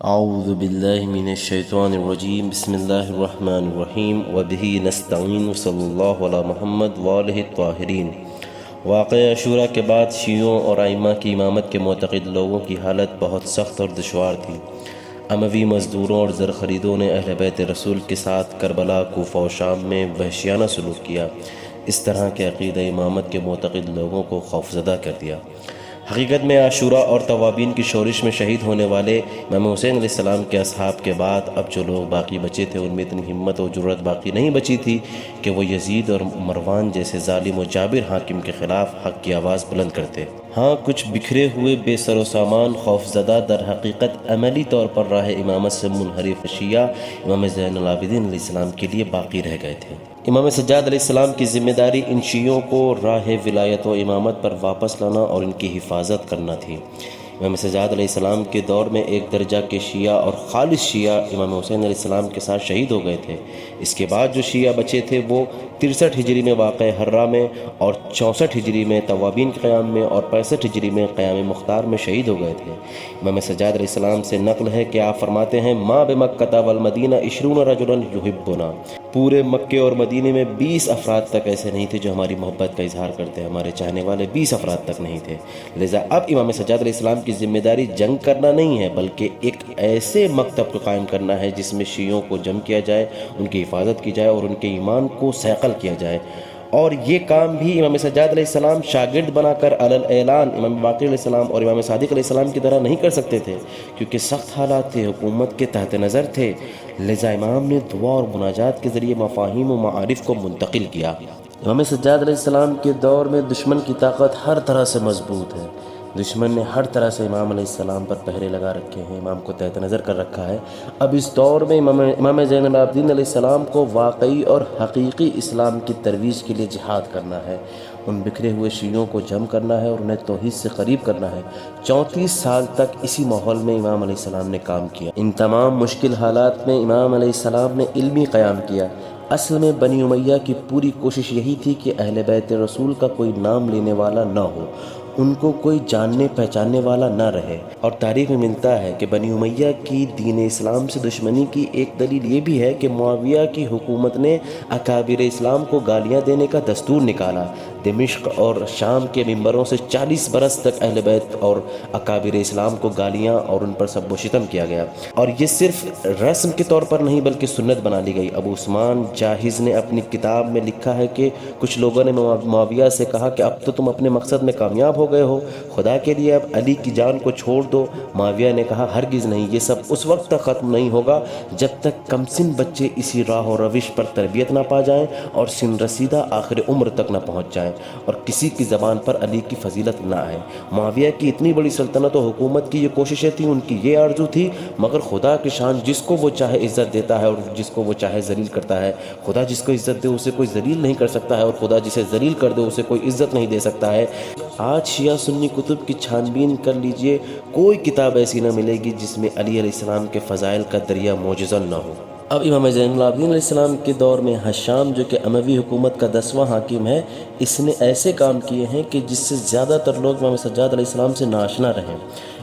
اعوذ باللہ من الشیطان الرجیم بسم اللہ الرحمن الرحیم وبہ نستعین صلی اللہ علی محمد وآلہ الطاہرین۔ واقعہ عاشوراء کے بعد شیعوں اور ائمہ کی امامت کے معتقد لوگوں کی حالت بہت سخت اور دشوار تھی۔ اموی مزدوروں اور زرخریدوں نے اہل بیت رسول کے ساتھ کربلا، کوفہ و شام میں وحشیانہ سلوک کیا۔ اس طرح کے عقیدہ امامت کے معتقد لوگوں کو خوفزدہ کر دیا۔ حقیقت میں عاشوراء اور توابین کی شورش میں شہید ہونے والے امام حسین علیہ السلام کے اصحاب کے بعد اب جو لوگ باقی بچے تھے ان میں اتنی ہمت و جرأت باقی نہیں بچی تھی کہ وہ یزید اور مروان جیسے ظالم و جابر حاکم کے خلاف حق کی آواز بلند کرتے۔ ہاں، کچھ بکھرے ہوئے بے سر و سامان خوفزدہ در حقیقت عملی طور پر راہ امامت سے منحرف شیعہ امام زین العابدین علیہ السلام کے لیے باقی رہ گئے تھے۔ امام سجاد علیہ السلام کی ذمہ داری ان شیعوں کو راہ ولایت و امامت پر واپس لانا اور ان کی حفاظت کرنا تھی۔ امام سجاد علیہ السلام کے دور میں ایک درجہ کے شیعہ اور خالص شیعہ امام حسین علیہ السلام کے ساتھ شہید ہو گئے تھے۔ اس کے بعد جو شیعہ بچے تھے وہ 63 ہجری میں واقع حرہ میں اور 64 ہجری میں توابین کے قیام میں اور 65 ہجری میں قیام مختار میں شہید ہو گئے تھے۔ امام سجاد علیہ السلام سے نقل ہے کہ آپ فرماتے ہیں ما بمکہ والمدینہ 20 رجلا یحبنا، پورے مکے اور مدینے میں 20 افراد تک ایسے نہیں تھے جو ہماری محبت کا اظہار کرتے، ہمارے چاہنے والے 20 افراد تک نہیں تھے۔ لذا اب امام سجاد علیہ السلام کی ذمہ داری جنگ کرنا نہیں ہے بلکہ ایک ایسے مکتب کو قائم کرنا ہے جس میں شیعوں کو جمع کیا جائے، ان کی حفاظت کی جائے اور ان کے ایمان کو صیقل کیا جائے۔ اور یہ کام بھی امام سجاد علیہ السلام شاگرد بنا کر علی الاعلان امام باقر علیہ السلام اور امام صادق علیہ السلام کی طرح نہیں کر سکتے تھے، کیونکہ سخت حالات تھے، حکومت کے تحت نظر تھے۔ لذا امام نے دعا اور مناجات کے ذریعے مفاہیم و معارف کو منتقل کیا۔ امام سجاد علیہ السلام کے دور میں دشمن کی طاقت ہر طرح سے مضبوط ہے۔ دشمن نے ہر طرح سے امام علیہ السلام پر پہرے لگا رکھے ہیں، امام کو تحت نظر کر رکھا ہے۔ اب اس دور میں امام زین العابدین علیہ السلام کو واقعی اور حقیقی اسلام کی ترویج کے لیے جہاد کرنا ہے، ان بکھرے ہوئے شیعوں کو جمع کرنا ہے اور انہیں توحید سے قریب کرنا ہے۔ 34 سال تک اسی ماحول میں امام علیہ السلام نے کام کیا۔ ان تمام مشکل حالات میں امام علیہ السلام نے علمی قیام کیا۔ اصل میں بنی امیہ کی پوری کوشش یہی تھی کہ اہل بیت رسول کا کوئی نام لینے والا نہ ہو، ان کو کوئی جاننے پہچاننے والا نہ رہے۔ اور تاریخ میں ملتا ہے کہ بنی امیہ کی دین اسلام سے دشمنی کی ایک دلیل یہ بھی ہے کہ معاویہ کی حکومت نے اکابر اسلام کو گالیاں دینے کا دستور نکالا۔ دمشق اور شام کے ممبروں سے 40 برس تک اہل بیت اور اکابر اسلام کو گالیاں اور ان پر سب و شتم کیا گیا، اور یہ صرف رسم کے طور پر نہیں بلکہ سنت بنا لی گئی۔ ابو عثمان جاہز نے اپنی کتاب میں لکھا ہے کہ کچھ لوگوں نے معاویہ سے کہا کہ اب تو تم اپنے مقصد میں کامیاب ہو گئے ہو، خدا کے لیے اب علی کی جان کو چھوڑ دو۔ معاویہ نے کہا ہرگز نہیں، یہ سب اس وقت تک ختم نہیں ہوگا جب تک کم سن بچے اسی راہ و روش پر تربیت نہ پا جائیں اور سن رسیدہ آخر عمر تک نہ پہنچ جائیں اور کسی کی زبان پر علی کی فضیلت نہ آئے۔ معاویہ کی اتنی بڑی سلطنت و حکومت کی یہ کوششیں تھیں، ان کی یہ آرزو تھی، مگر خدا کی شان جس کو وہ چاہے عزت دیتا ہے اور جس کو وہ چاہے ذلیل کرتا ہے۔ خدا جس کو عزت دے اسے کوئی ذلیل نہیں کر سکتا ہے، اور خدا جسے ذلیل کر دے اسے کوئی عزت نہیں دے سکتا ہے۔ آج شیعہ سنی کتب کی چھان بین کر لیجئے، کوئی کتاب ایسی نہ ملے گی جس میں علی علیہ السلام کے فضائل کا دریا معجزہ نہ ہو۔ اب امام زین العابدین علیہ السلام کے دور میں حشام جو کہ اموی حکومت کا 10واں حاکم ہے، اس نے ایسے کام کیے ہیں کہ جس سے زیادہ تر لوگ امام سجاد علیہ السلام سے ناآشنا رہیں۔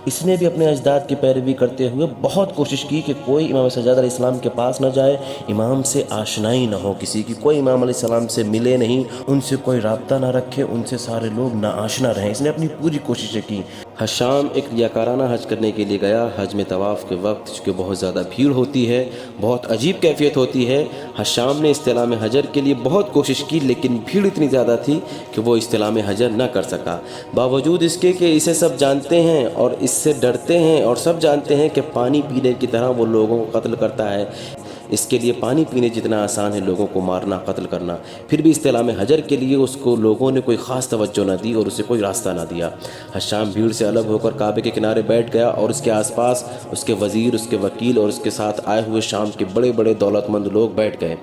اس نے بھی اپنے اجداد کی پیروی کرتے ہوئے بہت کوشش کی کہ کوئی امام سجاد علیہ السلام کے پاس نہ جائے، امام سے آشنائی نہ ہو کسی کی، کوئی امام علیہ السلام سے ملے نہیں، ان سے کوئی رابطہ نہ رکھے، ان سے سارے لوگ ناآشنا رہیں۔ اس نے اپنی پوری کوششیں کی۔ حشام ایک ریاکارانہ حج کرنے کے لیے گیا۔ حج میں طواف کے وقت چونکہ بہت زیادہ بھیڑ ہوتی ہے، بہت عجیب کیفیت ہوتی ہے، حشام نے استلام حجر کے لیے بہت کوشش کی، لیکن بھیڑ اتنی زیادہ تھی کہ وہ استلام حجر نہ کر سکا۔ باوجود اس کے کہ اسے سب جانتے ہیں اور اس سے ڈرتے ہیں، اور سب جانتے ہیں کہ پانی پینے کی طرح وہ لوگوں کو قتل کرتا ہے، اس کے لیے پانی پینے جتنا آسان ہے لوگوں کو مارنا، قتل کرنا، پھر بھی استلام حجر کے لیے اس کو لوگوں نے کوئی خاص توجہ نہ دی اور اسے کوئی راستہ نہ دیا۔ حشام بھیڑ سے الگ ہو کر کعبے کے کنارے بیٹھ گیا، اور اس کے آس پاس اس کے وزیر، اس کے وکیل اور اس کے ساتھ آئے ہوئے شام کے بڑے بڑے دولت مند لوگ بیٹھ گئے۔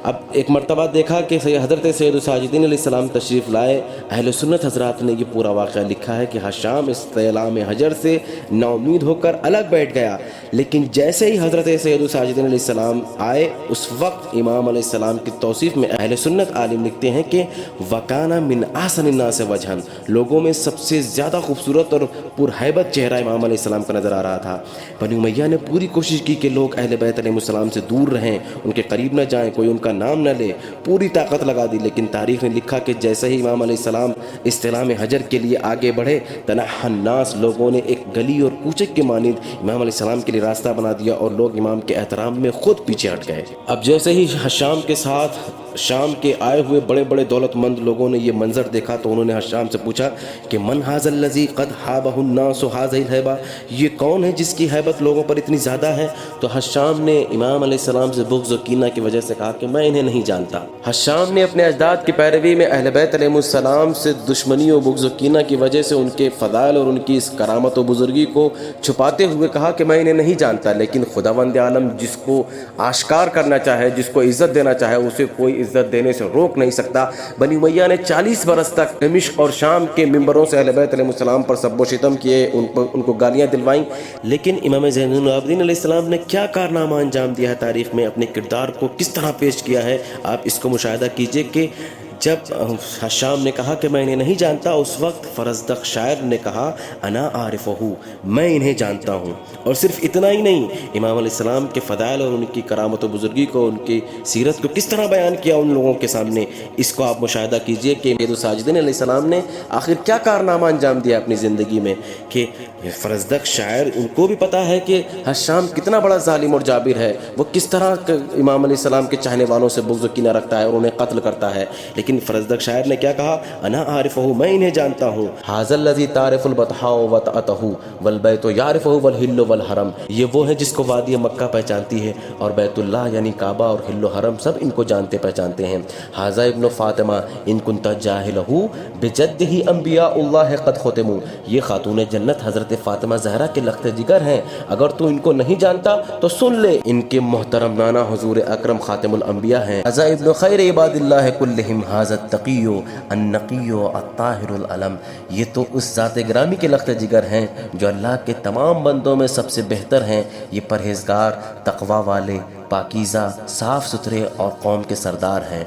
اب ایک مرتبہ دیکھا کہ حضرت سید الساجدین علیہ السلام تشریف لائے، اہل سنت حضرات نے یہ پورا واقعہ لکھا ہے کہ حشام استعلام حجر سے نا امید ہو کر الگ بیٹھ گیا، لیکن جیسے ہی حضرت سید الساجدین علیہ السلام آئے اس وقت امام علیہ السلام کی توصیف میں اہل سنت عالم لکھتے ہیں کہ وَكَانَ مِنْ أَحْسَنِ النَّاسِ وَجْهًا، لوگوں میں سب سے زیادہ خوبصورت اور پرہیبت چہرہ امام علیہ السلام کا نظر آ رہا تھا۔ بنی امیہ نے پوری کوشش کی کہ لوگ اہل بیت علیہ السلام سے دور رہیں، ان کے قریب نہ جائیں، کوئی ان کا نام نہ لے، پوری طاقت لگا دی، لیکن تاریخ نے لکھا کہ جیسے ہی امام علیہ السلام استلام حجر کے لیے آگے بڑھے، تنحى الناس، لوگوں نے ایک گلی اور کوچک کے مانند امام علیہ السلام کے لیے راستہ بنا دیا اور لوگ امام کے احترام میں خود پیچھے ہٹ گئے۔ اب جیسے ہی حشام کے ساتھ شام کے آئے ہوئے بڑے بڑے دولت مند لوگوں نے یہ منظر دیکھا تو انہوں نے حشام سے پوچھا کہ من ھذا الذی قد حابہ الناس ھذہ الہیبہ، یہ کون ہے جس کی ہیبت لوگوں پر اتنی زیادہ ہے؟ تو حشام نے امام علیہ السلام سے بغض و کینہ کی وجہ سے کہا کہ میں انہیں نہیں جانتا۔ حشام نے اپنے اجداد کی پیروی میں اہل بیت علیہ السلام سے دشمنی و بغض و کینہ کی وجہ سے ان کے فضائل اور ان کی اس کرامت و بزرگی کو چھپاتے ہوئے کہا کہ میں انہیں نہیں جانتا، لیکن خداوند عالم جس کو آشکار کرنا چاہے، جس کو عزت دینا چاہے، اسے کوئی عزت دینے سے روک نہیں سکتا۔ بنی امیہ نے 40 برس تک دمشق اور شام کے ممبروں سے اہل بیت علیہ السلام پر سب و شتم کیے، ان کو گالیاں دلوائیں، لیکن امام زین العابدین علیہ السلام نے کیا کارنامہ انجام دیا ہے، تاریخ میں اپنے کردار کو کس طرح پیش کیا ہے۔ آپ اس کو مشاہدہ کیجئے کہ جب حشام نے کہا کہ میں انہیں نہیں جانتا، اس وقت فرزدق شاعر نے کہا انا عارفہ، میں انہیں جانتا ہوں۔ اور صرف اتنا ہی نہیں، امام علیہ السلام کے فضائل اور ان کی کرامت و بزرگی کو، ان کی سیرت کو کس طرح بیان کیا ان لوگوں کے سامنے، اس کو آپ مشاہدہ کیجئے کہ سید الساجدین علیہ السلام نے آخر کیا کارنامہ انجام دیا اپنی زندگی میں، کہ فرزدق شاعر، ان کو بھی پتا ہے کہ حشام کتنا بڑا ظالم اور جابر ہے، وہ کس طرح امام علیہ السلام کے چاہنے والوں سے بغض و کینہ رکھتا ہے اور انہیں قتل کرتا ہے، لیکن فرزدق شاعر نے کیا کہا، انا عارفہ، میں انہیں جانتا ہوں۔ ھذا الذی تعرف البطحاء وطأتہ والبیت یعرفہ والحل والحرم، یہ وہ ہے جس کو وادی مکہ پہچانتی ہے اور بیت اللہ یعنی کعبہ اور حل و حرم سب ان کو جانتے پہچانتے ہیں۔ ھذا ابن فاطمہ ان کنت جاہلہ بجدہ انبیاء اللہ قد ختموا، یہ خاتون جنت حضرت فاطمہ زہرا کے لخت جگر ہیں، اگر تو ان کو نہیں جانتا تو سن لے، ان کے محترم نانا حضور اکرم خاتم الانبیاء ہیں۔ ھذا ابن خیر عباد اللہ کلہم، ھذا التقی النقی الطاہر العلم، یہ تو اس ذات گرامی کے لخت جگر ہیں جو اللہ کے تمام بندوں میں سب سے بہتر ہیں، یہ پرہیزگار، تقوی والے، پاکیزہ، صاف ستھرے اور قوم کے سردار ہیں۔